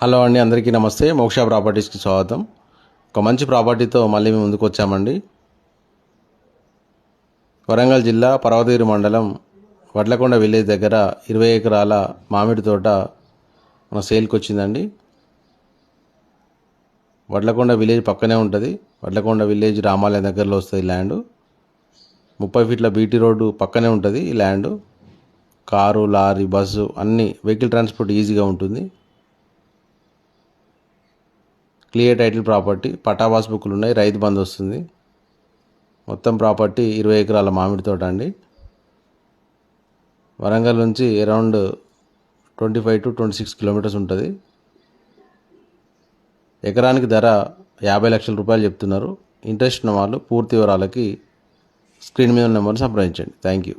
Hello అండి, అందరికీ నమస్తే. మోక్ష ప్రాపర్టీస్కి స్వాగతం. ఒక మంచి ప్రాపర్టీతో మళ్ళీ మేము ముందుకు వచ్చామండి. వరంగల్ జిల్లా పర్వతగిరి మండలం వడ్లకొండ విలేజ్ దగ్గర 20 ఎకరాల మామిడి తోట మన సేల్కి వచ్చిందండి. వడ్లకొండ విలేజ్ పక్కనే ఉంటుంది. వడ్లకొండ విలేజ్ రామాలయం దగ్గరలో వస్తుంది ల్యాండ్. 30 ఫీట్ల బీటీ రోడ్డు పక్కనే ఉంటుంది ఈ ల్యాండ్. కారు, లారీ, బస్సు అన్ని వెహికల్ ట్రాన్స్పోర్ట్ ఈజీగా ఉంటుంది. క్లియర్ టైటిల్ ప్రాపర్టీ, పట్టా పాస్ బుక్లు ఉన్నాయి, రైతు బంధు వస్తుంది. మొత్తం ప్రాపర్టీ 20 ఎకరాల మామిడి తోట అండి. వరంగల్ నుంచి అరౌండ్ 25 to 26 కిలోమీటర్స్ ఉంటుంది. ఎకరానికి ధర 50 లక్షల రూపాయలు చెప్తున్నారు. ఇంట్రెస్ట్ ఉన్న వాళ్ళు పూర్తి వివరాలకి స్క్రీన్ మీద ఉన్న నెంబర్ని సంప్రదించండి. Thank you.